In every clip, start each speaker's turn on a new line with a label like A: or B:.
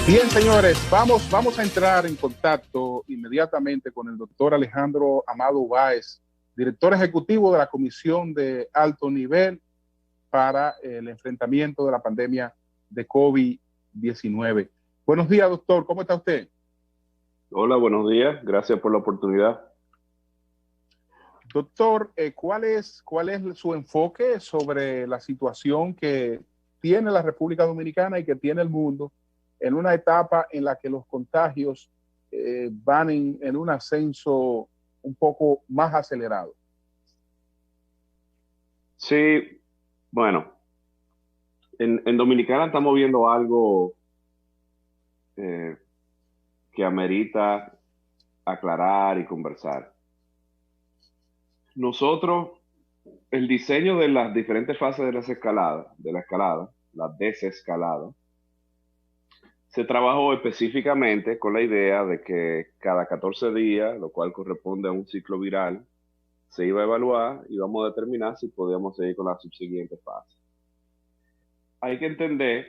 A: Bien, señores, vamos a entrar en contacto inmediatamente con el doctor Alejandro Amado Báez, director ejecutivo de la Comisión de Alto Nivel para el enfrentamiento de la pandemia de COVID-19. Buenos días, doctor, ¿cómo está usted?
B: Hola, buenos días, gracias por la oportunidad.
A: Doctor, ¿cuál es su enfoque sobre la situación que tiene la República Dominicana y que tiene el mundo en una etapa en la que los contagios van en un ascenso un poco más acelerado?
B: Sí, bueno, en Dominicana estamos viendo algo eh, que amerita aclarar y conversar. Nosotros, el diseño de las diferentes fases de la escalada, la desescalada, se trabajó específicamente con la idea de que cada 14 días, lo cual corresponde a un ciclo viral, se iba a evaluar y vamos a determinar si podíamos seguir con la subsiguiente fase. Hay que entender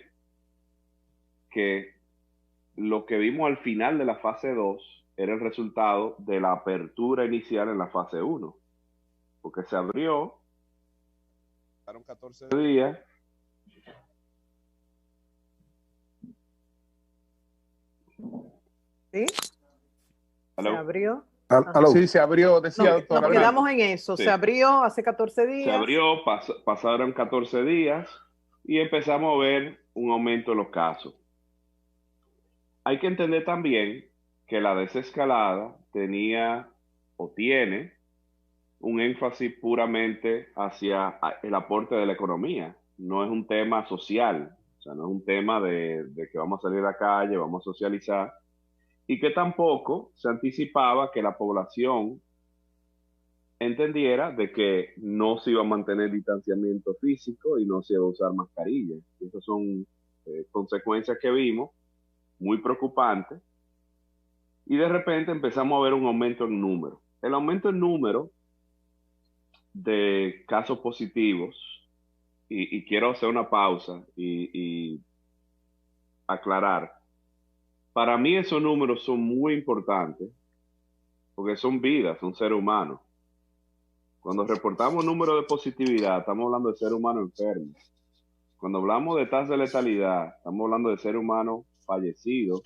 B: que lo que vimos al final de la fase 2 era el resultado de la apertura inicial en la fase 1, porque se abrió, pasaron 14 días.
C: ¿Sí?
B: ¿Aló?
C: Se abrió.
A: Sí, se abrió, decía,
C: No,
A: doctor.
C: nos quedamos en eso.
B: Sí.
C: Se abrió hace 14 días.
B: Se abrió, pasaron 14 días y empezamos a ver un aumento en los casos. Hay que entender también que la desescalada tenía o tiene un énfasis puramente hacia el aporte de la economía. No es un tema social, o sea, no es un tema de que vamos a salir a la calle, vamos a socializar, y que tampoco se anticipaba que la población entendiera de que no se iba a mantener distanciamiento físico y no se iba a usar mascarilla. Y esas son consecuencias que vimos, muy preocupantes, y de repente empezamos a ver un aumento en número. El aumento en número de casos positivos, y quiero hacer una pausa y aclarar, para mí esos números son muy importantes porque son vidas, son seres humanos. Cuando reportamos números de positividad, estamos hablando de seres humanos enfermos. Cuando hablamos de tasa de letalidad, estamos hablando de seres humanos fallecidos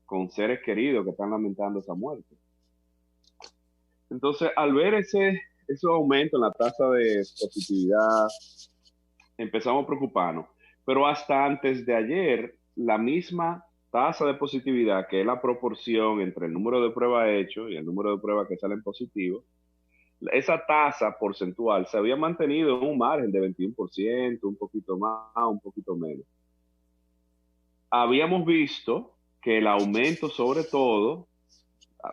B: con seres queridos que están lamentando esa muerte. Entonces, al ver esos aumentos en la tasa de positividad, empezamos a preocuparnos. Pero hasta antes de ayer, la misma tasa de positividad, que es la proporción entre el número de pruebas hechos y el número de pruebas que salen positivos, esa tasa porcentual se había mantenido en un margen de 21%, un poquito más, un poquito menos. Habíamos visto que el aumento, sobre todo,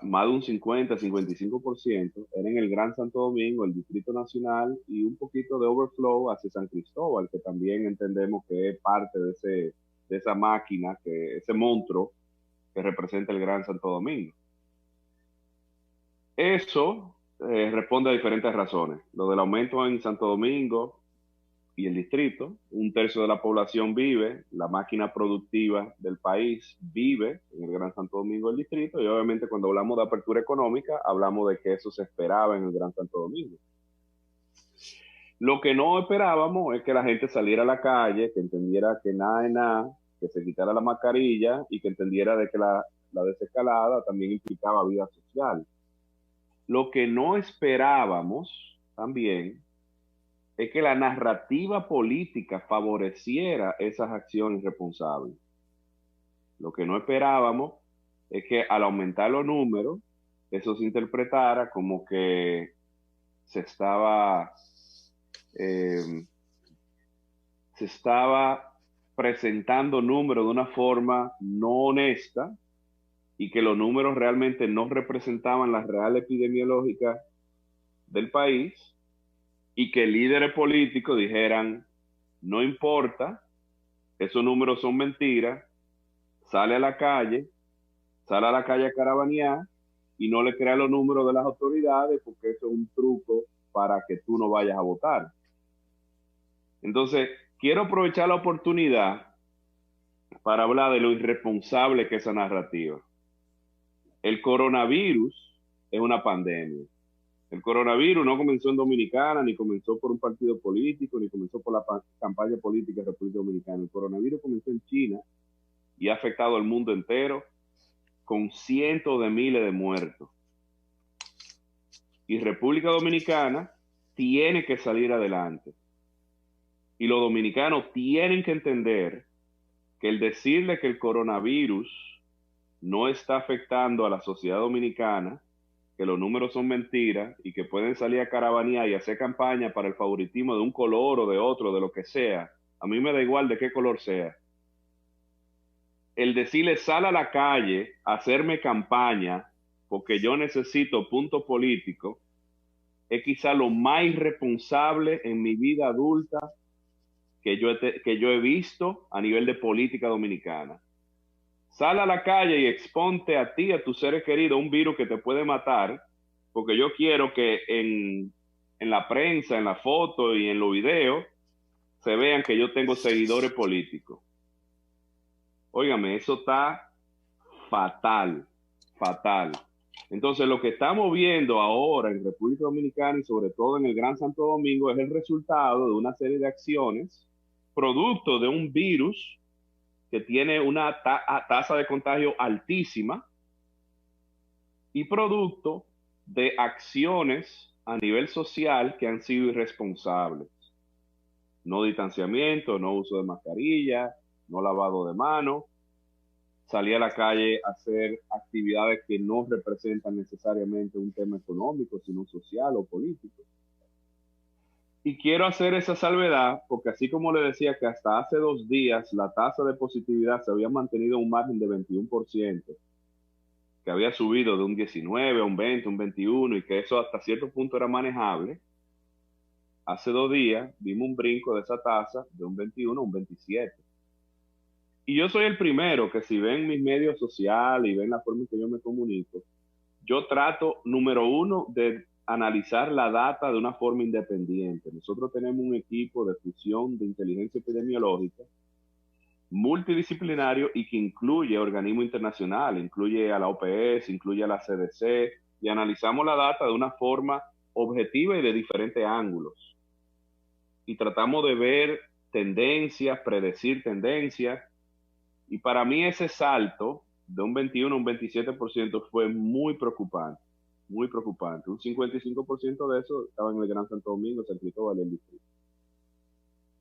B: más de un 50-55%, era en el Gran Santo Domingo, el Distrito Nacional, y un poquito de overflow hacia San Cristóbal, que también entendemos que es parte de esa máquina, ese monstruo que representa el Gran Santo Domingo. Eso responde a diferentes razones. Lo del aumento en Santo Domingo y el distrito, un tercio de la población vive, la máquina productiva del país vive en el Gran Santo Domingo y el distrito, y obviamente cuando hablamos de apertura económica, hablamos de que eso se esperaba en el Gran Santo Domingo. Lo que no esperábamos es que la gente saliera a la calle, que entendiera que nada es nada, que se quitara la mascarilla y que entendiera de que la desescalada también implicaba vida social. Lo que no esperábamos también es que la narrativa política favoreciera esas acciones responsables. Lo que no esperábamos es que al aumentar los números, eso se interpretara como que se estaba presentando números de una forma no honesta y que los números realmente no representaban la real epidemiológica del país, y que líderes políticos dijeran, no importa, esos números son mentiras, sale a la calle a caravanear y no le crea los números de las autoridades porque eso es un truco para que tú no vayas a votar. Entonces, quiero aprovechar la oportunidad para hablar de lo irresponsable que es esa narrativa. El coronavirus es una pandemia. El coronavirus no comenzó en Dominicana, ni comenzó por un partido político, ni comenzó por la campaña política de República Dominicana. El coronavirus comenzó en China y ha afectado al mundo entero con cientos de miles de muertos. Y República Dominicana tiene que salir adelante. Y los dominicanos tienen que entender que el decirle que el coronavirus no está afectando a la sociedad dominicana, que los números son mentiras y que pueden salir a caravanear y hacer campaña para el favoritismo de un color o de otro, de lo que sea, a mí me da igual de qué color sea. El decirle sal a la calle a hacerme campaña porque yo necesito punto político es quizá lo más irresponsable en mi vida adulta que yo he visto a nivel de política dominicana. Sal a la calle y exponte a ti, a tus seres queridos, un virus que te puede matar, porque yo quiero que en la prensa, en la foto y en los videos se vean que yo tengo seguidores políticos. Óigame, eso está fatal, fatal. Entonces, lo que estamos viendo ahora en República Dominicana y sobre todo en el Gran Santo Domingo es el resultado de una serie de acciones producto de un virus que tiene una tasa de contagio altísima y producto de acciones a nivel social que han sido irresponsables. No distanciamiento, no uso de mascarilla, no lavado de manos, salir a la calle a hacer actividades que no representan necesariamente un tema económico, sino social o político. Y quiero hacer esa salvedad porque así como le decía que hasta hace 2 días la tasa de positividad se había mantenido en un margen de 21%, que había subido de un 19 a un 20, un 21 y que eso hasta cierto punto era manejable, hace 2 días vimos un brinco de esa tasa de un 21 a un 27. Y yo soy el primero que si ven mis medios sociales y ven la forma en que yo me comunico, yo trato, número uno, de analizar la data de una forma independiente. Nosotros tenemos un equipo de fusión de inteligencia epidemiológica multidisciplinario y que incluye organismos internacionales, incluye a la OPS, incluye a la CDC, y analizamos la data de una forma objetiva y de diferentes ángulos. Y tratamos de ver tendencias, predecir tendencias, y para mí ese salto de un 21 a un 27% fue muy preocupante, muy preocupante. Un 55% de eso estaba en el Gran Santo Domingo, San Cristóbal y el distrito.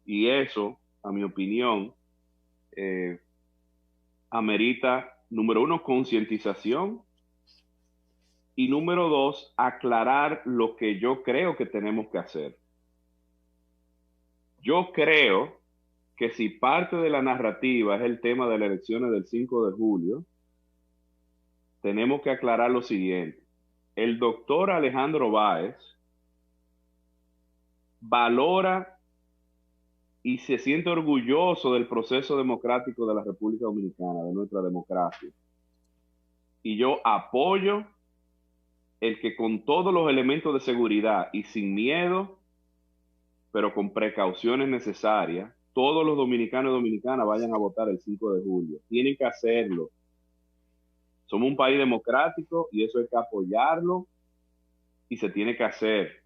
B: Y eso, a mi opinión, amerita, número uno, concientización y número dos, aclarar lo que yo creo que tenemos que hacer. Yo creo que si parte de la narrativa es el tema de las elecciones del 5 de julio, tenemos que aclarar lo siguiente. El doctor Alejandro Báez valora y se siente orgulloso del proceso democrático de la República Dominicana, de nuestra democracia. Y yo apoyo el que con todos los elementos de seguridad y sin miedo, pero con precauciones necesarias, todos los dominicanos y dominicanas vayan a votar el 5 de julio. Tienen que hacerlo. Somos un país democrático y eso hay que apoyarlo y se tiene que hacer.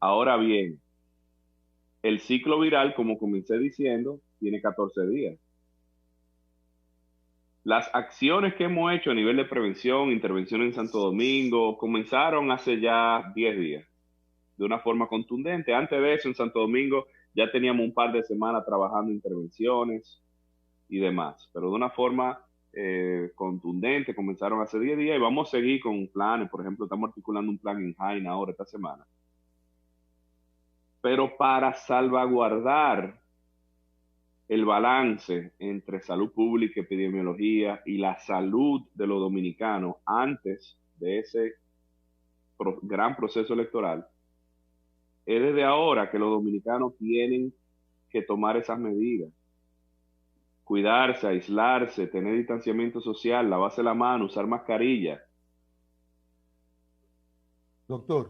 B: Ahora bien, el ciclo viral, como comencé diciendo, tiene 14 días. Las acciones que hemos hecho a nivel de prevención, intervención en Santo Domingo, comenzaron hace ya 10 días, de una forma contundente. Antes de eso, en Santo Domingo, ya teníamos un par de semanas trabajando intervenciones y demás, pero de una forma contundente, comenzaron hace 10 días y vamos a seguir con planes. Por ejemplo, estamos articulando un plan en Jaina ahora esta semana. Pero para salvaguardar el balance entre salud pública, epidemiología y la salud de los dominicanos antes de ese gran proceso electoral, es desde ahora que los dominicanos tienen que tomar esas medidas. Cuidarse, aislarse, tener distanciamiento social, lavarse la mano, usar mascarilla.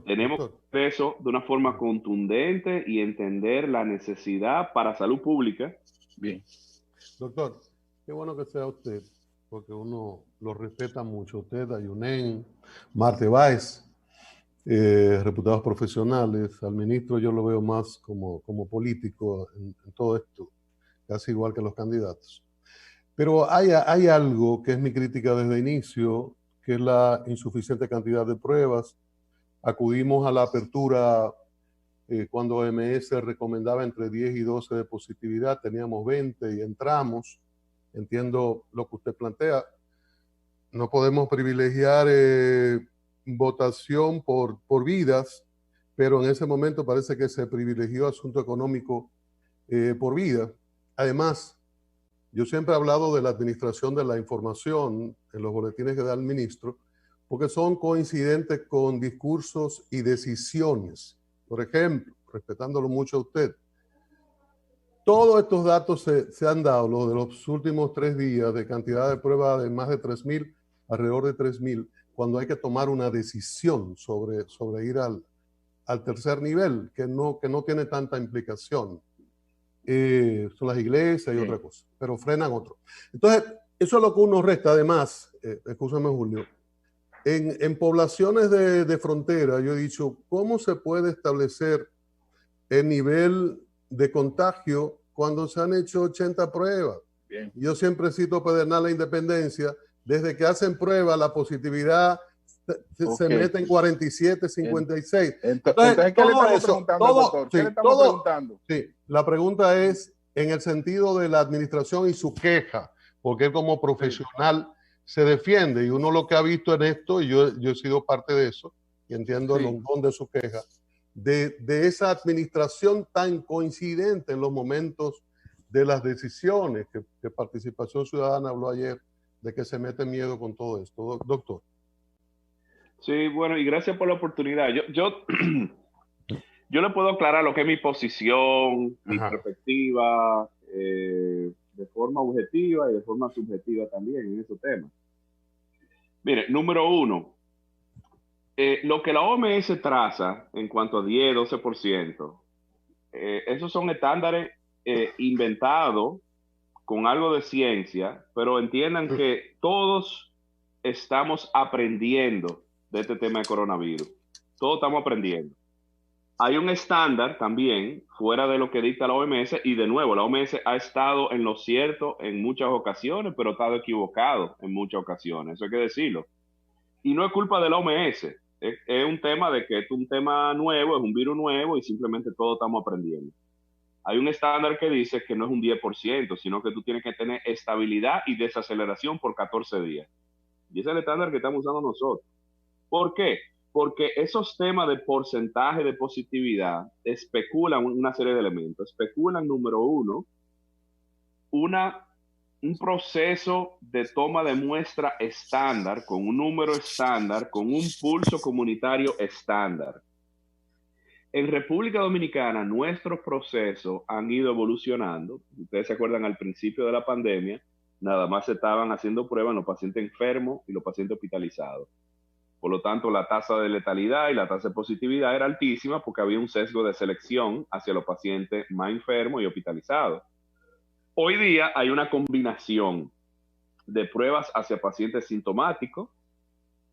B: Tenemos que hacer eso de una forma contundente y entender la necesidad para salud pública.
A: Bien.
D: Doctor, qué bueno que sea usted, porque uno lo respeta mucho. Usted, Ayunen, Marte Báez, reputados profesionales. Al ministro yo lo veo más como político en todo esto, casi igual que los candidatos. Pero hay algo que es mi crítica desde el inicio, que es la insuficiente cantidad de pruebas. Acudimos a la apertura cuando OMS recomendaba entre 10 y 12 de positividad, teníamos 20 y entramos. Entiendo lo que usted plantea. No podemos privilegiar votación por vidas, pero en ese momento parece que se privilegió asunto económico por vida. Además, yo siempre he hablado de la administración de la información en los boletines que da el ministro, porque son coincidentes con discursos y decisiones. Por ejemplo, respetándolo mucho a usted, todos estos datos se han dado, los de los últimos 3 días, de cantidad de pruebas de más de 3.000, alrededor de 3.000, cuando hay que tomar una decisión sobre ir al tercer nivel, que no tiene tanta implicación. Son las iglesias y otra cosa, pero frenan otro. Entonces, eso es lo que uno resta. Además, escúchame, Julio, en poblaciones de frontera, yo he dicho, ¿cómo se puede establecer el nivel de contagio cuando se han hecho 80 pruebas? Bien. Yo siempre cito Pedernal e Independencia, desde que hacen pruebas la positividad se mete en 47, 56.
A: Entonces, ¿qué le estamos preguntando, doctor? ¿Qué le estamos preguntando?
D: Sí, la pregunta es en el sentido de la administración y su queja, porque él como profesional se defiende, y uno lo que ha visto en esto, y yo he sido parte de eso, y entiendo el hondón de su queja, de esa administración tan coincidente en los momentos de las decisiones, que Participación Ciudadana habló ayer, de que se mete miedo con todo esto. Doctor.
B: Sí, bueno, y gracias por la oportunidad. Yo le puedo aclarar lo que es mi posición, mi perspectiva, de forma objetiva y de forma subjetiva también en ese tema. Mire, número uno, lo que la OMS traza en cuanto a 10, 12%, esos son estándares inventados con algo de ciencia, pero entiendan que todos estamos aprendiendo de este tema de coronavirus. Todos estamos aprendiendo. Hay un estándar también fuera de lo que dicta la OMS, y de nuevo, la OMS ha estado en lo cierto en muchas ocasiones, pero ha estado equivocado en muchas ocasiones, eso hay que decirlo. Y no es culpa de la OMS, es un tema de que es un tema nuevo, es un virus nuevo y simplemente todos estamos aprendiendo. Hay un estándar que dice que no es un 10%, sino que tú tienes que tener estabilidad y desaceleración por 14 días. Y ese es el estándar que estamos usando nosotros. ¿Por qué? Porque esos temas de porcentaje de positividad especulan una serie de elementos. Especulan, número uno, un proceso de toma de muestra estándar, con un número estándar, con un pulso comunitario estándar. En República Dominicana, nuestros procesos han ido evolucionando. Ustedes se acuerdan, al principio de la pandemia, nada más se estaban haciendo pruebas en los pacientes enfermos y los pacientes hospitalizados. Por lo tanto, la tasa de letalidad y la tasa de positividad era altísima porque había un sesgo de selección hacia los pacientes más enfermos y hospitalizados. Hoy día hay una combinación de pruebas hacia pacientes sintomáticos,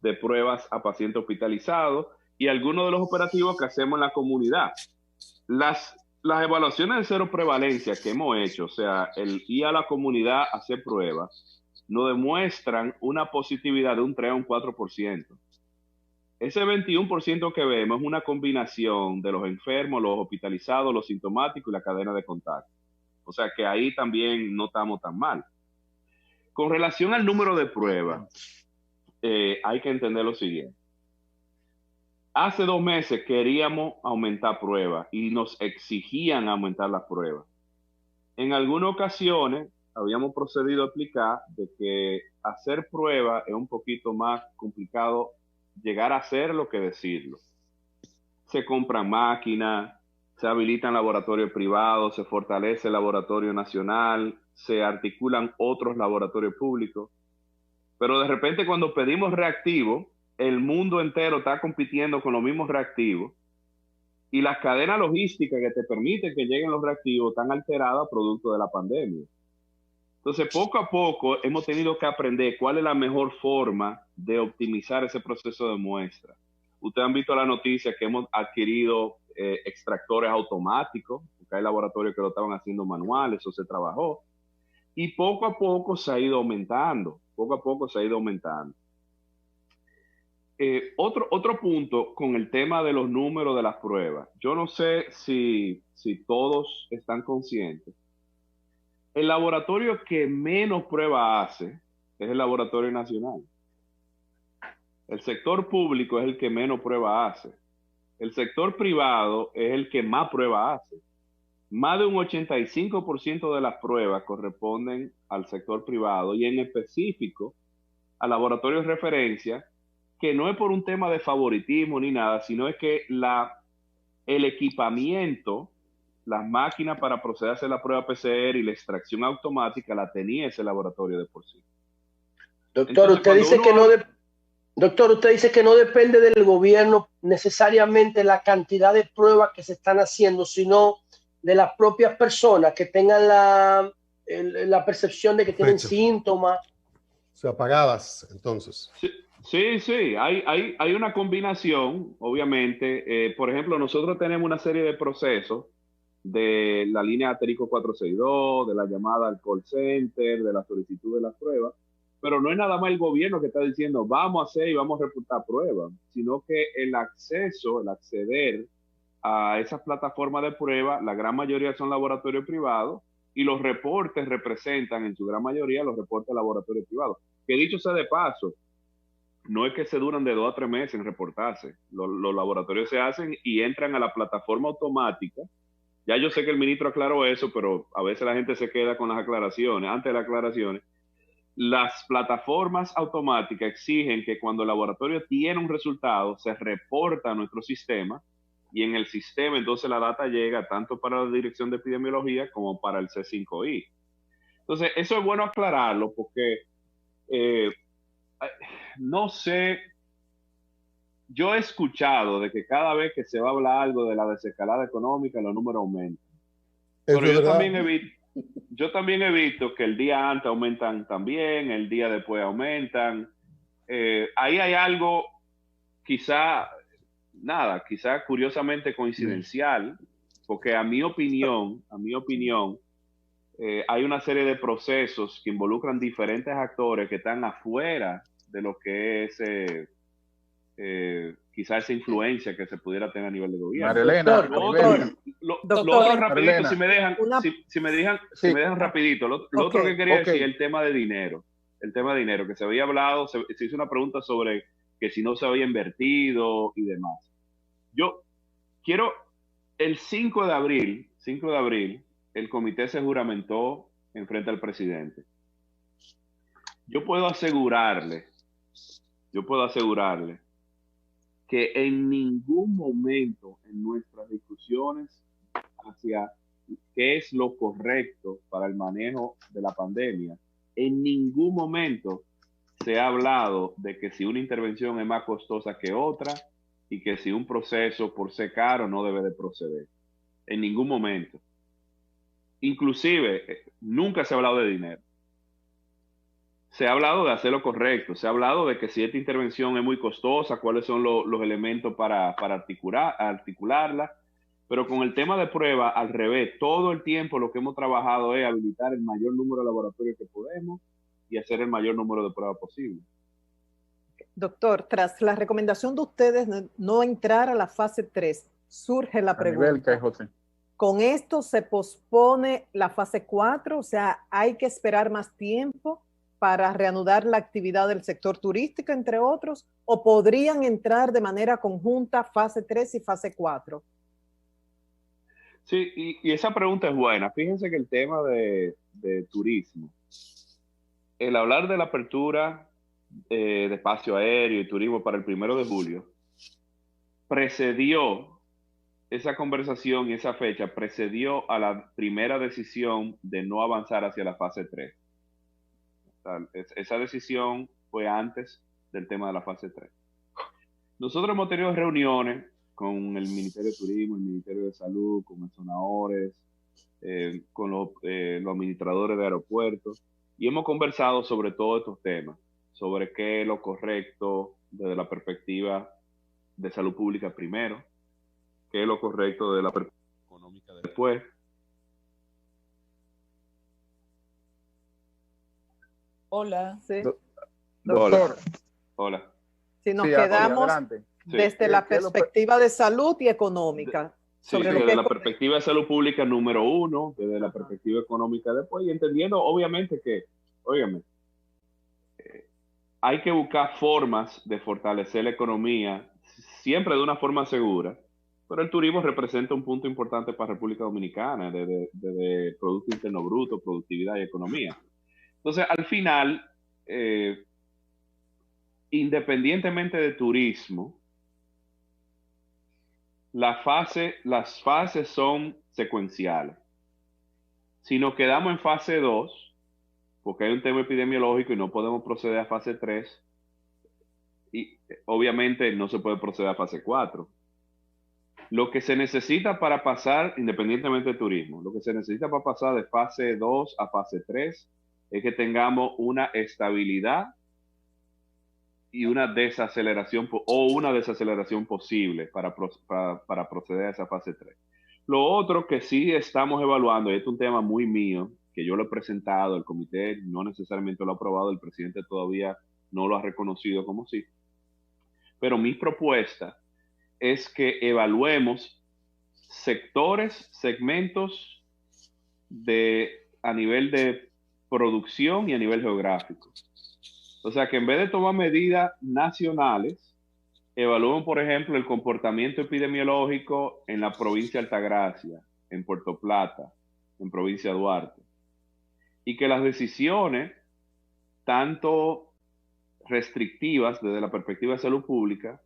B: de pruebas a pacientes hospitalizados y algunos de los operativos que hacemos en la comunidad. Las evaluaciones de cero prevalencia que hemos hecho, o sea, el ir a la comunidad a hacer pruebas, nos demuestran una positividad de un 3 a un 4%. Ese 21% que vemos es una combinación de los enfermos, los hospitalizados, los sintomáticos y la cadena de contacto. O sea que ahí también no estamos tan mal. Con relación al número de pruebas, hay que entender lo siguiente. Hace 2 meses queríamos aumentar pruebas y nos exigían aumentar las pruebas. En algunas ocasiones habíamos procedido a aplicar de que hacer pruebas es un poquito más complicado llegar a hacerlo que decirlo. Se compran máquinas, se habilitan laboratorios privados, se fortalece el laboratorio nacional, se articulan otros laboratorios públicos. Pero de repente cuando pedimos reactivos, el mundo entero está compitiendo con los mismos reactivos y las cadenas logísticas que te permiten que lleguen los reactivos están alteradas producto de la pandemia. Entonces, poco a poco hemos tenido que aprender cuál es la mejor forma de optimizar ese proceso de muestra. Ustedes han visto la noticia que hemos adquirido extractores automáticos, porque hay laboratorios que lo estaban haciendo manual, eso se trabajó. Y poco a poco se ha ido aumentando, poco a poco se ha ido aumentando. Otro punto con el tema de los números de las pruebas. Yo no sé si todos están conscientes. El laboratorio que menos pruebas hace es el Laboratorio Nacional. El sector público es el que menos pruebas hace. El sector privado es el que más pruebas hace. Más de un 85% de las pruebas corresponden al sector privado y en específico a laboratorios de referencia, que no es por un tema de favoritismo ni nada, sino es que el equipamiento, las máquinas para proceder a hacer la prueba PCR y la extracción automática la tenía ese laboratorio de por sí.
E: Doctor,
B: Entonces,
E: usted dice que no depende del gobierno necesariamente la cantidad de pruebas que se están haciendo, sino de las propias personas que tengan la percepción de que tienen síntomas.
D: O sea, pagadas, entonces.
B: Sí, hay una combinación, obviamente. Por ejemplo, nosotros tenemos una serie de procesos de la línea asterisco 462, de la llamada al call center, de la solicitud de las pruebas, pero no es nada más el gobierno que está diciendo vamos a hacer y vamos a reportar pruebas, sino que el acceder a esas plataformas de prueba, la gran mayoría son laboratorios privados y los reportes representan en su gran mayoría los reportes de laboratorios privados. Que dicho sea de paso, no es que se duran de 2 a 3 meses en reportarse. Los laboratorios se hacen y entran a la plataforma automática. Ya yo sé que el ministro aclaró eso, pero a veces la gente se queda con las aclaraciones. Antes de las aclaraciones, las plataformas automáticas exigen que cuando el laboratorio tiene un resultado, se reporta a nuestro sistema y en el sistema entonces la data llega tanto para la Dirección de Epidemiología como para el C5I. Entonces, eso es bueno aclararlo porque no sé, yo he escuchado de que cada vez que se va a hablar algo de la desescalada económica, los números aumentan. Pero yo también he visto que el día antes aumentan también, el día después aumentan. Ahí hay algo quizá curiosamente coincidencial, porque a mi opinión, hay una serie de procesos que involucran diferentes actores que están afuera de lo que es quizá esa influencia que se pudiera tener a nivel de gobierno.
A: Marilena,
B: lo otro rapidito, si me dejan rapidito, lo
C: Okay,
B: otro que quería decir, el tema de dinero, que se había hablado, se hizo una pregunta sobre que si no se había invertido y demás. Yo quiero, el 5 de abril, el comité se juramentó en frente al presidente. Yo puedo asegurarle que en ningún momento en nuestras discusiones hacia qué es lo correcto para el manejo de la pandemia, en ningún momento se ha hablado de que si una intervención es más costosa que otra y que si un proceso por ser caro no debe de proceder. En ningún momento. Inclusive, nunca se ha hablado de dinero. Se ha hablado de hacer lo correcto, se ha hablado de que si esta intervención es muy costosa, cuáles son los elementos para articularla, pero con el tema de prueba, al revés, todo el tiempo lo que hemos trabajado es habilitar el mayor número de laboratorios que podemos y hacer el mayor número de pruebas posible.
C: Doctor, tras la recomendación de ustedes de no entrar a la fase 3, surge la pregunta. ¿Con esto se pospone la fase 4? O sea, ¿hay que esperar más tiempo para reanudar la actividad del sector turístico, entre otros? ¿O podrían entrar de manera conjunta fase 3 y fase 4?
B: Sí, y esa pregunta es buena. Fíjense que el tema de turismo, el hablar de la apertura de espacio aéreo y turismo para el 1 de julio, precedió esa conversación y esa fecha, precedió a la primera decisión de no avanzar hacia la fase 3. O sea, esa decisión fue antes del tema de la fase 3. Nosotros hemos tenido reuniones con el Ministerio de Turismo, el Ministerio de Salud, con los zonadores, con los administradores de aeropuertos, y hemos conversado sobre todos estos temas, sobre qué es lo correcto desde la perspectiva de salud pública primero, qué es lo correcto desde la perspectiva económica después.
C: Hola. Sí.
A: Doctor.
B: Hola.
C: Si nos quedamos desde la perspectiva de salud y económica.
B: Desde la perspectiva de salud pública número uno, desde la perspectiva económica después, y entendiendo obviamente que, óigame, hay que buscar formas de fortalecer la economía, siempre de una forma segura, pero el turismo representa un punto importante para República Dominicana, de Producto Interno Bruto, productividad y economía. Entonces, al final, independientemente de turismo, las fases son secuenciales. Si nos quedamos en fase 2, porque hay un tema epidemiológico y no podemos proceder a fase 3, y obviamente no se puede proceder a fase 4. Lo que se necesita para pasar, independientemente de turismo, lo que se necesita para pasar de fase 2 a fase 3 es que tengamos una estabilidad y una desaceleración posible para proceder a esa fase 3. Lo otro que sí estamos evaluando, y este es un tema muy mío, que yo lo he presentado, el comité no necesariamente lo ha aprobado, el presidente todavía no lo ha reconocido como sí, pero mi propuesta es que evaluemos sectores, segmentos a nivel de producción y a nivel geográfico. O sea, que en vez de tomar medidas nacionales, evalúen, por ejemplo, el comportamiento epidemiológico en la provincia de Altagracia, en Puerto Plata, en provincia de Duarte. Y que las decisiones, tanto restrictivas desde la perspectiva de salud pública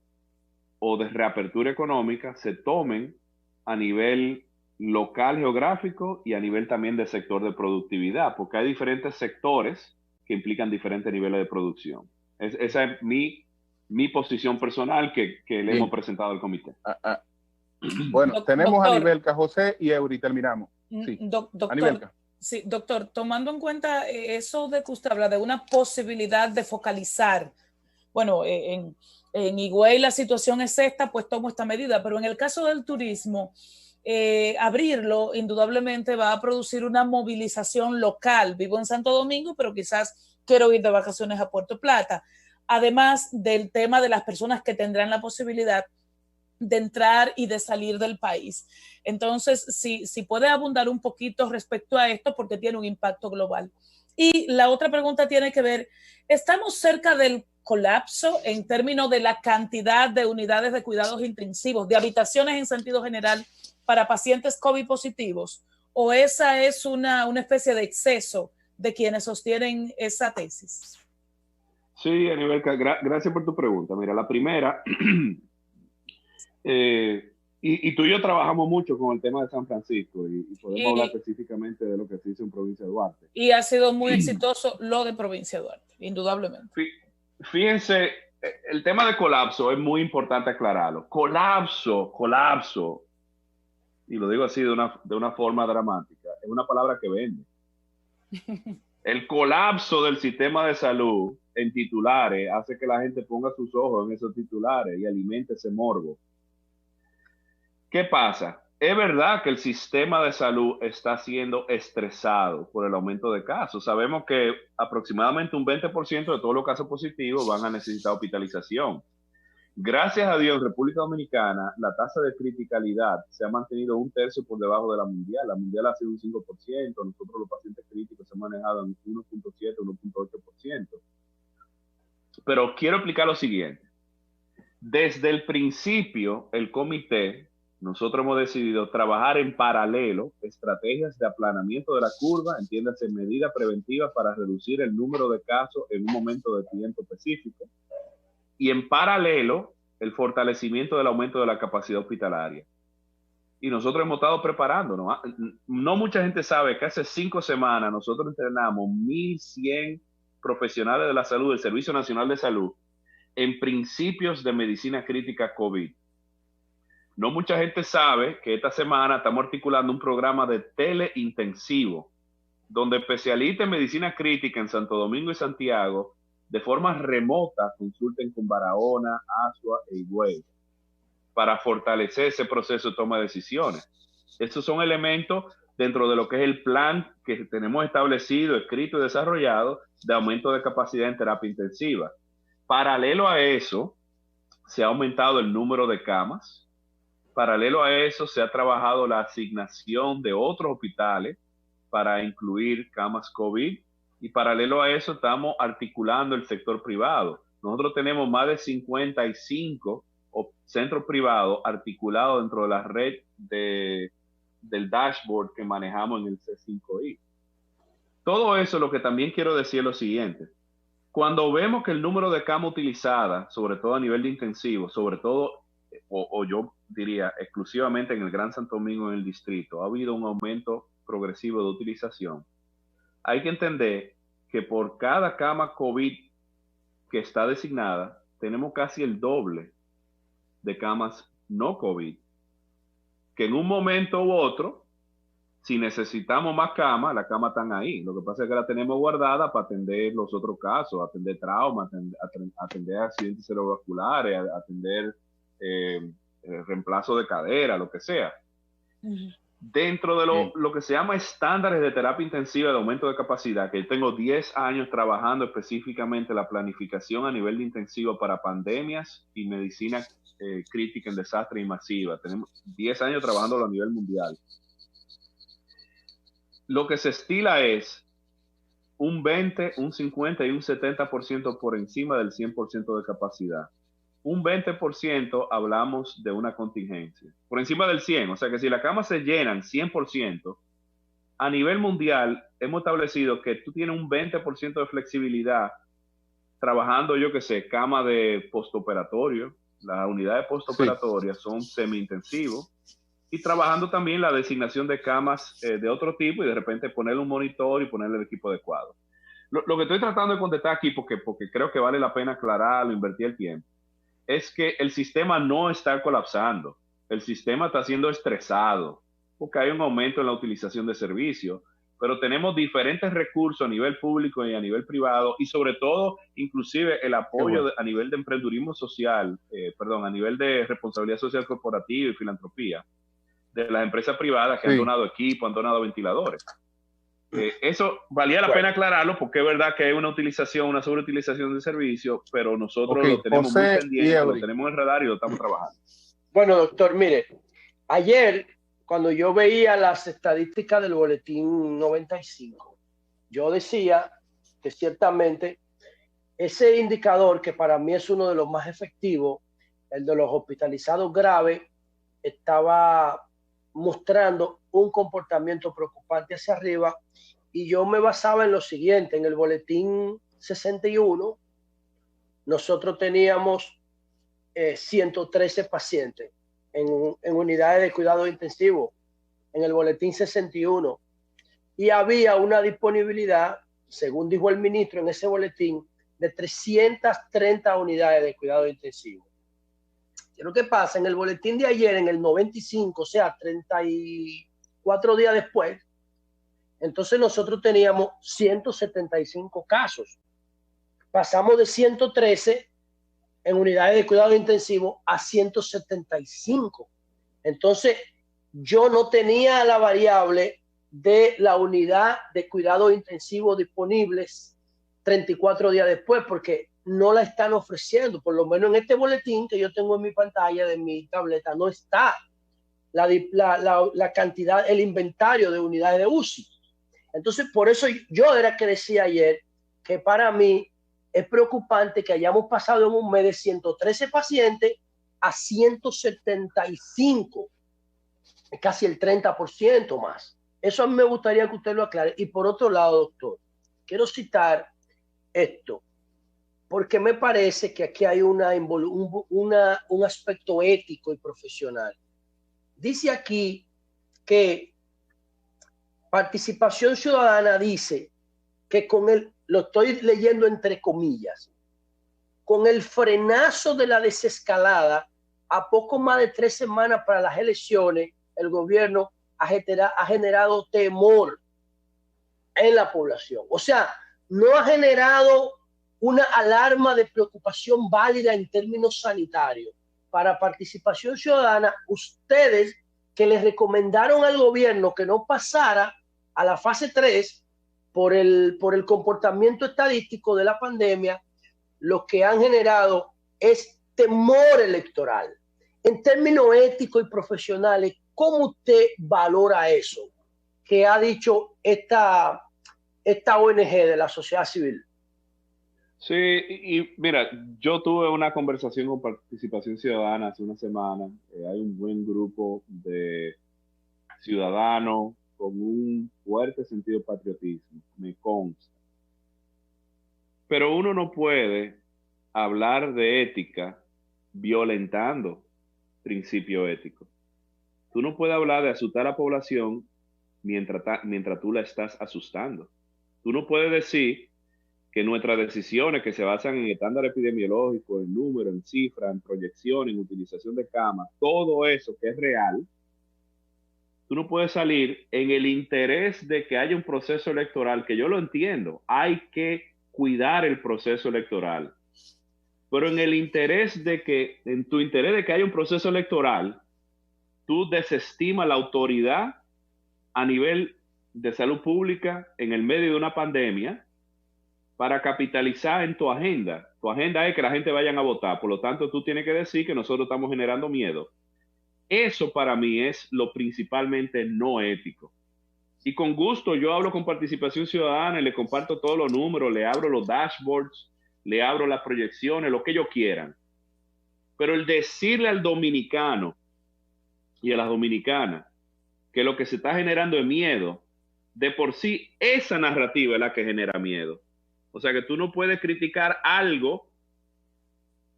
B: o de reapertura económica, se tomen a nivel local geográfico y a nivel también del sector de productividad, porque hay diferentes sectores que implican diferentes niveles de producción. Esa es mi posición personal que le hemos presentado al comité.
A: Bueno, tenemos doctor, a Anibelka José y Eury, terminamos. Sí.
F: Doctor,
A: Anibelka.
F: Sí, doctor, tomando en cuenta eso de que usted habla de una posibilidad de focalizar, bueno, en Higüey la situación es esta, pues tomo esta medida, pero en el caso del turismo, abrirlo indudablemente va a producir una movilización local. Vivo en Santo Domingo, pero quizás quiero ir de vacaciones a Puerto Plata. Además del tema de las personas que tendrán la posibilidad de entrar y de salir del país. Entonces, si puede abundar un poquito respecto a esto, porque tiene un impacto global. Y la otra pregunta tiene que ver, ¿estamos cerca del colapso en términos de la cantidad de unidades de cuidados intensivos, de habitaciones en sentido general para pacientes COVID positivos? ¿O esa es una especie de exceso de quienes sostienen esa tesis?
B: Sí, Anibelka, gracias por tu pregunta. Mira, la primera, y tú y yo trabajamos mucho con el tema de San Francisco y podemos hablar específicamente de lo que se hizo en provincia de Duarte.
F: Y ha sido muy exitoso lo de provincia de Duarte, indudablemente.
B: Fíjense, el tema de colapso es muy importante aclararlo. Colapso, y lo digo así de una forma dramática, es una palabra que vende. El colapso del sistema de salud en titulares hace que la gente ponga sus ojos en esos titulares y alimente ese morbo. ¿Qué pasa? Es verdad que el sistema de salud está siendo estresado por el aumento de casos. Sabemos que aproximadamente un 20% de todos los casos positivos van a necesitar hospitalización. Gracias a Dios, en República Dominicana, la tasa de criticalidad se ha mantenido 1/3 por debajo de la mundial. La mundial ha sido un 5%, nosotros los pacientes críticos se han manejado en 1.7, 1.8%. Pero quiero explicar lo siguiente. Desde el principio, el comité, nosotros hemos decidido trabajar en paralelo estrategias de aplanamiento de la curva, entiéndase, medidas preventivas para reducir el número de casos en un momento de tiempo específico, y en paralelo el fortalecimiento del aumento de la capacidad hospitalaria. Y nosotros hemos estado preparándonos. No mucha gente sabe que hace 5 semanas nosotros entrenamos 1,100 profesionales de la salud, del Servicio Nacional de Salud, en principios de medicina crítica COVID. No mucha gente sabe que esta semana estamos articulando un programa de teleintensivo donde especialistas en medicina crítica en Santo Domingo y Santiago, de forma remota, consulten con Barahona, Asua e Higüey para fortalecer ese proceso de toma de decisiones. Esos son elementos dentro de lo que es el plan que tenemos establecido, escrito y desarrollado de aumento de capacidad en terapia intensiva. Paralelo a eso, se ha aumentado el número de camas. Paralelo a eso, se ha trabajado la asignación de otros hospitales para incluir camas COVID. Y paralelo a eso, estamos articulando el sector privado. Nosotros tenemos más de 55 centros privados articulados dentro de la red del dashboard que manejamos en el C5I. Todo eso, lo que también quiero decir es lo siguiente. Cuando vemos que el número de camas utilizadas, sobre todo a nivel de intensivo, sobre todo, o yo diría exclusivamente en el Gran Santo Domingo, en el distrito, ha habido un aumento progresivo de utilización. Hay que entender que por cada cama COVID que está designada, tenemos casi el doble de camas no COVID, que en un momento u otro, si necesitamos más camas, las camas están ahí. Lo que pasa es que las tenemos guardadas para atender los otros casos, atender traumas, atender accidentes cerebrovasculares, atender reemplazo de cadera, lo que sea. Dentro de lo que se llama estándares de terapia intensiva de aumento de capacidad, que yo tengo 10 años trabajando específicamente la planificación a nivel de intensivo para pandemias y medicina crítica en desastre y masiva. Tenemos 10 años trabajándolo a nivel mundial. Lo que se estila es un 20, un 50 y un 70% por encima del 100% de capacidad. Un 20% hablamos de una contingencia. Por encima del 100%, o sea que si las camas se llenan 100%, a nivel mundial hemos establecido que tú tienes un 20% de flexibilidad trabajando, yo que sé, cama de postoperatorio. Las unidades postoperatorias son semi-intensivos. Y trabajando también la designación de camas de otro tipo y de repente ponerle un monitor y ponerle el equipo adecuado. Lo que estoy tratando de contestar aquí, porque creo que vale la pena aclararlo, invertir el tiempo, es que el sistema no está colapsando. El sistema está siendo estresado porque hay un aumento en la utilización de servicios, pero tenemos diferentes recursos a nivel público y a nivel privado y sobre todo, inclusive el apoyo a nivel de emprendurismo social, a nivel de responsabilidad social corporativa y filantropía de las empresas privadas que han donado equipo, han donado ventiladores. Eso valía la pena aclararlo porque es verdad que hay una sobreutilización de servicio, pero nosotros lo tenemos muy pendiente, lo tenemos en el radar y lo estamos trabajando.
E: Bueno, doctor, mire, ayer cuando yo veía las estadísticas del boletín 95, yo decía que ciertamente ese indicador, que para mí es uno de los más efectivos, el de los hospitalizados graves, estaba mostrando un comportamiento preocupante hacia arriba, y yo me basaba en lo siguiente. En el boletín 61 nosotros teníamos 113 pacientes en unidades de cuidado intensivo en el boletín 61, y había una disponibilidad, según dijo el ministro en ese boletín, de 330 unidades de cuidado intensivo. Lo que pasa en el boletín de ayer, en el 95, o sea, 34 días después, entonces nosotros teníamos 175 casos. Pasamos de 113 en unidades de cuidado intensivo a 175. Entonces, yo no tenía la variable de la unidad de cuidado intensivo disponibles 34 días después, porque no la están ofreciendo. Por lo menos en este boletín que yo tengo en mi pantalla de mi tableta no está la cantidad, el inventario de unidades de UCI. Entonces, por eso yo era que decía ayer que para mí es preocupante que hayamos pasado en un mes de 113 pacientes a 175, casi el 30% más. Eso a mí me gustaría que usted lo aclare. Y por otro lado, doctor, quiero citar esto, porque me parece que aquí hay un aspecto ético y profesional. Dice aquí que Participación Ciudadana dice que lo estoy leyendo entre comillas, con el frenazo de la desescalada a poco más de 3 semanas para las elecciones, el gobierno ha generado temor en la población. O sea, no ha generado una alarma de preocupación válida en términos sanitarios. Para Participación Ciudadana, ustedes que les recomendaron al gobierno que no pasara a la fase 3 por el comportamiento estadístico de la pandemia, lo que han generado es temor electoral. En términos éticos y profesionales, ¿cómo usted valora eso que ha dicho esta ONG de la sociedad civil?
B: Sí, y mira, yo tuve una conversación con Participación Ciudadana hace una semana. Hay un buen grupo de ciudadanos con un fuerte sentido de patriotismo, me consta. Pero uno no puede hablar de ética violentando principio ético. Tú no puedes hablar de asustar a la población mientras tú la estás asustando. Tú no puedes decir que nuestras decisiones que se basan en estándares epidemiológicos, en números, en cifras, en proyección, en utilización de camas, todo eso que es real, tú no puedes salir en el interés de que haya un proceso electoral, que yo lo entiendo, hay que cuidar el proceso electoral, pero en el interés de que, en tu interés de que haya un proceso electoral, tú desestimas la autoridad a nivel de salud pública en el medio de una pandemia para capitalizar en tu agenda. Tu agenda es que la gente vayan a votar, por lo tanto tú tienes que decir que nosotros estamos generando miedo. Eso para mí es lo principalmente no ético. Y con gusto yo hablo con Participación Ciudadana y le comparto todos los números, le abro los dashboards, le abro las proyecciones, lo que ellos quieran. Pero el decirle al dominicano y a las dominicanas que lo que se está generando es miedo, de por sí esa narrativa es la que genera miedo. O sea que tú no puedes criticar algo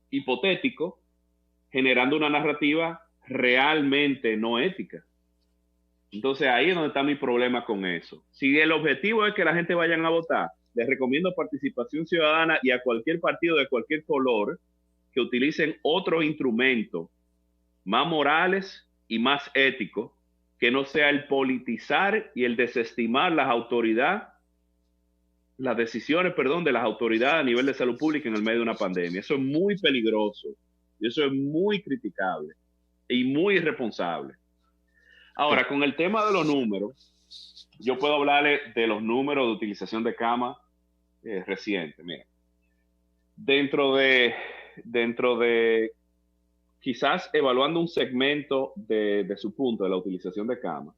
B: hipotético generando una narrativa realmente no ética. Entonces ahí es donde está mi problema con eso. Si el objetivo es que la gente vayan a votar, les recomiendo Participación Ciudadana y a cualquier partido de cualquier color que utilicen otros instrumentos más morales y más éticos, que no sea el politizar y el desestimar las decisiones de las autoridades a nivel de salud pública en el medio de una pandemia. Eso es muy peligroso y eso es muy criticable y muy irresponsable. Ahora, con el tema de los números, yo puedo hablarle de los números de utilización de cama recientes. Mira, dentro de quizás evaluando un segmento de su punto de la utilización de cama,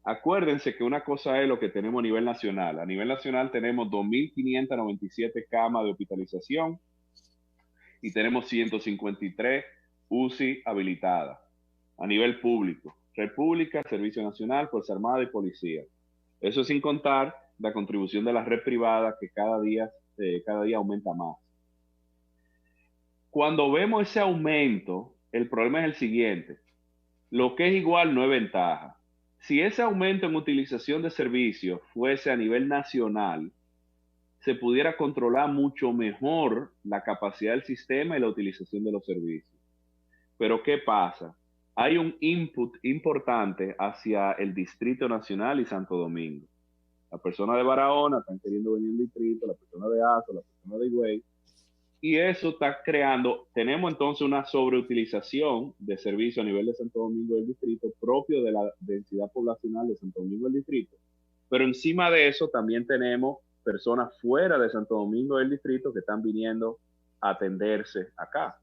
B: acuérdense que una cosa es lo que tenemos a nivel nacional. A nivel nacional tenemos 2.597 camas de hospitalización y tenemos 153 UCI habilitadas a nivel público. República, Servicio Nacional, Fuerza Armada y Policía. Eso sin contar la contribución de la red privada que cada día aumenta más. Cuando vemos ese aumento, el problema es el siguiente. Lo que es igual no es ventaja. Si ese aumento en utilización de servicios fuese a nivel nacional, se pudiera controlar mucho mejor la capacidad del sistema y la utilización de los servicios. Pero ¿qué pasa? Hay un input importante hacia el Distrito Nacional y Santo Domingo. Las personas de Barahona están queriendo venir al distrito, las personas de Azo, las personas de Higüey, y eso está creando, tenemos entonces una sobreutilización de servicios a nivel de Santo Domingo del distrito, propio de la densidad poblacional de Santo Domingo del distrito. Pero encima de eso también tenemos personas fuera de Santo Domingo del distrito que están viniendo a atenderse acá.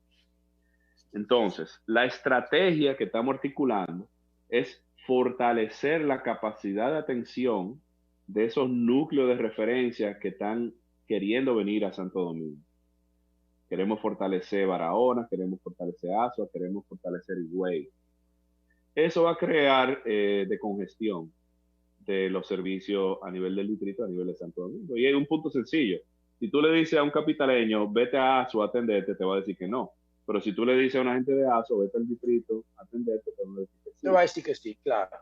B: Entonces, la estrategia que estamos articulando es fortalecer la capacidad de atención de esos núcleos de referencia que están queriendo venir a Santo Domingo. Queremos fortalecer Barahona, queremos fortalecer Azua, queremos fortalecer Higüey. Eso va a crear de congestión de los servicios a nivel del distrito, a nivel de Santo Domingo. Y hay un punto sencillo. Si tú le dices a un capitaleño, vete a Azua a atenderte, te va a decir que no. Pero si tú le dices a una gente de Azua, vete al distrito a atenderte, te va a decir que sí.
E: Te va a decir que sí, claro.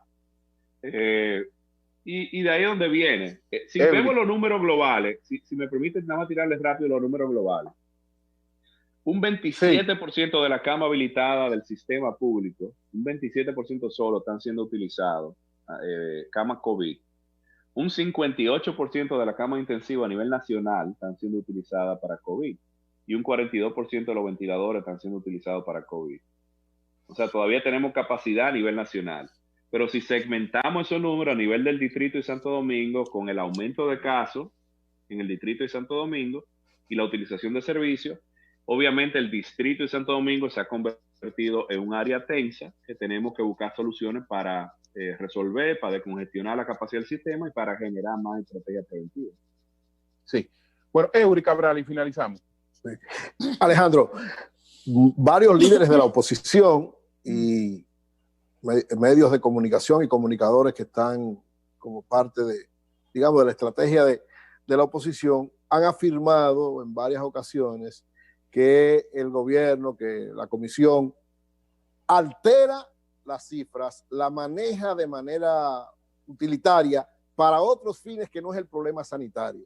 B: Y de ahí es donde viene. Si vemos los números globales, si me permiten nada más tirarles rápido los números globales. Un 27% de la cama habilitada del sistema público, un 27% solo están siendo utilizados, camas COVID. un 58% de la cama intensiva a nivel nacional están siendo utilizadas para COVID y un 42% de los ventiladores están siendo utilizados para COVID. O sea, todavía tenemos capacidad a nivel nacional. Pero si segmentamos esos números a nivel del Distrito de Santo Domingo, con el aumento de casos en el Distrito de Santo Domingo y la utilización de servicios, obviamente el Distrito de Santo Domingo se ha convertido en un área tensa que tenemos que buscar soluciones para resolver, para descongestionar la capacidad del sistema y para generar más estrategias preventivas.
A: Sí. Bueno, Eury Cabral, y finalizamos.
G: Sí. Alejandro, varios líderes de la oposición y medios de comunicación y comunicadores que están como parte de, digamos, de la estrategia de la oposición han afirmado en varias ocasiones que el gobierno, que la comisión altera las cifras, la maneja de manera utilitaria para otros fines que no es el problema sanitario.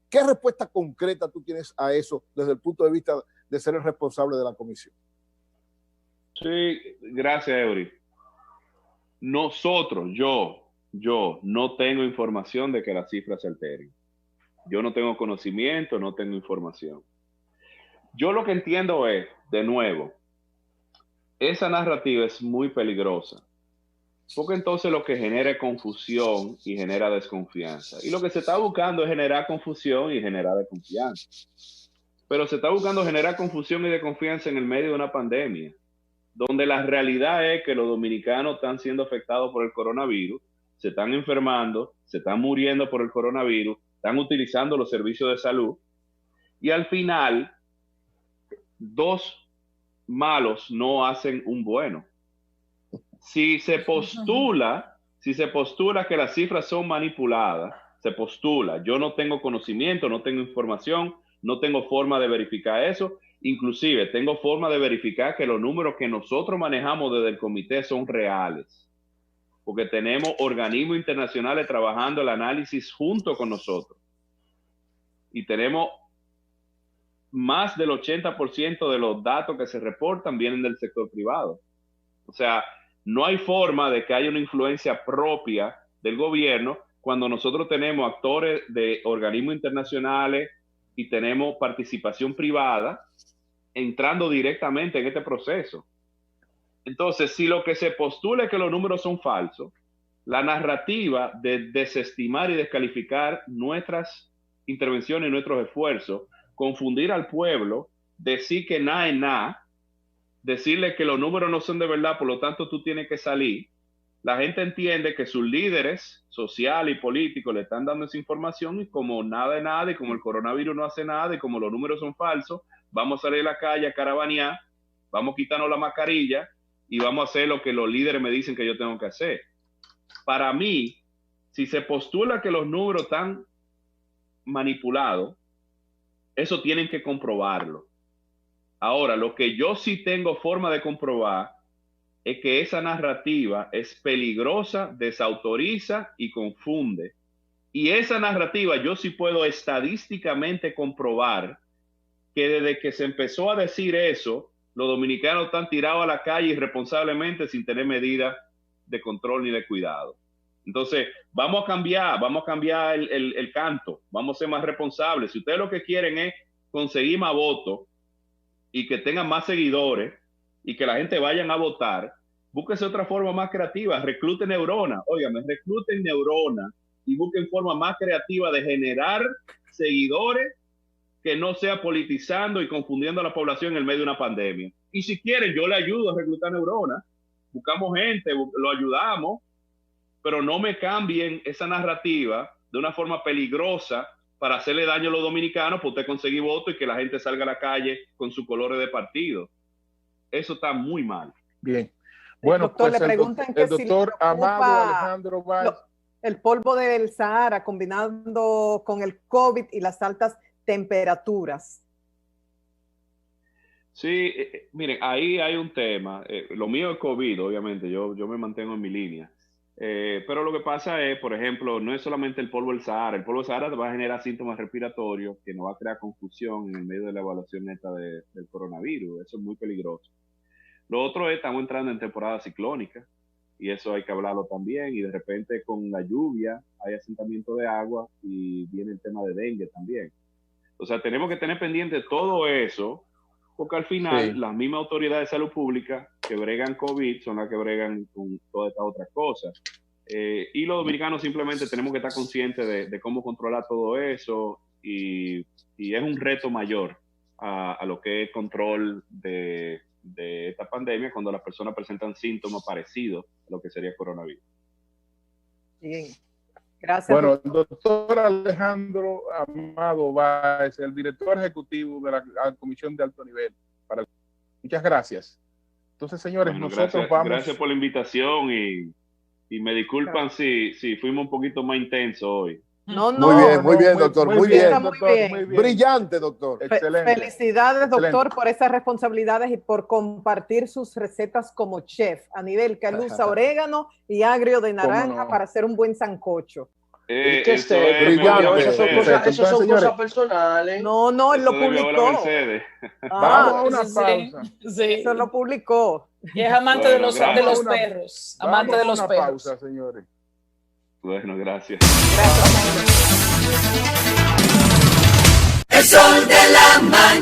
G: ¿Qué respuesta concreta tú tienes a eso desde el punto de vista de ser el responsable de la comisión?
B: Sí, gracias, Eury. Nosotros, yo no tengo información de que las cifras se alteren. Yo no tengo conocimiento, no tengo información. Yo lo que entiendo es, de nuevo, esa narrativa es muy peligrosa, porque entonces lo que genera es confusión y genera desconfianza. Y lo que se está buscando es generar confusión y generar desconfianza. Pero se está buscando generar confusión y desconfianza en el medio de una pandemia, donde la realidad es que los dominicanos están siendo afectados por el coronavirus, se están enfermando, se están muriendo por el coronavirus, están utilizando los servicios de salud, y al final, dos malos no hacen un bueno. Si se postula que las cifras son manipuladas, se postula, yo no tengo conocimiento, no tengo información, no tengo forma de verificar eso, inclusive tengo forma de verificar que los números que nosotros manejamos desde el comité son reales, porque tenemos organismos internacionales trabajando el análisis junto con nosotros, y tenemos más del 80% de los datos que se reportan vienen del sector privado. O sea, no hay forma de que haya una influencia propia del gobierno cuando nosotros tenemos actores de organismos internacionales y tenemos participación privada entrando directamente en este proceso. Entonces, si lo que se postula es que los números son falsos, la narrativa de desestimar y descalificar nuestras intervenciones y nuestros esfuerzos, confundir al pueblo, decir que nada es nada, decirle que los números no son de verdad, por lo tanto tú tienes que salir. La gente entiende que sus líderes sociales y políticos le están dando esa información y como nada es nada y como el coronavirus no hace nada y como los números son falsos, vamos a salir a la calle a caravanear, vamos a quitarnos la mascarilla y vamos a hacer lo que los líderes me dicen que yo tengo que hacer. Para mí, si se postula que los números están manipulados, eso tienen que comprobarlo. Ahora, lo que yo sí tengo forma de comprobar es que esa narrativa es peligrosa, desautoriza y confunde. Y esa narrativa yo sí puedo estadísticamente comprobar que desde que se empezó a decir eso, los dominicanos están tirados a la calle irresponsablemente sin tener medidas de control ni de cuidado. Entonces, vamos a cambiar el canto, vamos a ser más responsables. Si ustedes lo que quieren es conseguir más votos y que tengan más seguidores y que la gente vayan a votar, búsquense otra forma más creativa, recluten neuronas, óigame, recluten neuronas y busquen forma más creativa de generar seguidores que no sea politizando y confundiendo a la población en el medio de una pandemia. Y si quieren, yo le ayudo a reclutar neuronas, buscamos gente, lo ayudamos, pero no me cambien esa narrativa de una forma peligrosa para hacerle daño a los dominicanos, para usted conseguir votos y que la gente salga a la calle con sus colores de partido. Eso está muy mal.
A: Bien. Bueno,
C: doctor,
A: pues
C: le preguntan
A: el doctor Amado Alejandro Báez.
C: El polvo del Sahara combinando con el COVID y las altas temperaturas.
B: Sí, miren, ahí hay un tema. Lo mío es COVID, obviamente, yo me mantengo en mi línea. Pero lo que pasa es, por ejemplo, no es solamente el polvo del Sahara. El polvo del Sahara va a generar síntomas respiratorios que nos va a crear confusión en el medio de la evaluación neta del coronavirus. Eso es muy peligroso. Lo otro es, estamos entrando en temporada ciclónica. y eso hay que hablarlo también, y de repente con la lluvia hay asentamiento de agua y viene el tema de dengue también. O sea, tenemos que tener pendiente todo eso, porque al final las mismas autoridades de salud pública que bregan COVID son las que bregan con todas estas otras cosas. Y los dominicanos simplemente tenemos que estar conscientes de cómo controlar todo eso, y es un reto mayor a lo que es control de esta pandemia cuando las personas presentan síntomas parecidos a lo que sería coronavirus.
C: Bien, gracias.
A: Bueno, el doctor Alejandro Amado Báez, el director ejecutivo de la Comisión de Alto Nivel. Muchas gracias. Entonces, señores, bueno, nosotros vamos...
B: Gracias por la invitación y me disculpan si fuimos un poquito más intensos hoy.
C: No,
G: muy bien, doctor, muy bien.
C: Muy bien.
G: Brillante, doctor.
A: Excelente.
C: Felicidades, doctor,
A: Excelente.
C: por esas responsabilidades y por compartir sus recetas como chef. Aníbal, que él usa orégano y agrio de naranja para hacer un buen sancocho.
E: Esas son cosas personales.
C: No, él lo publicó.
A: Vamos a una pausa.
F: Sí.
C: Eso lo publicó.
F: Y es amante de los perros. Amante de los perros.
A: Pausa, señores.
B: Bueno, gracias.
H: El sol de la mañana.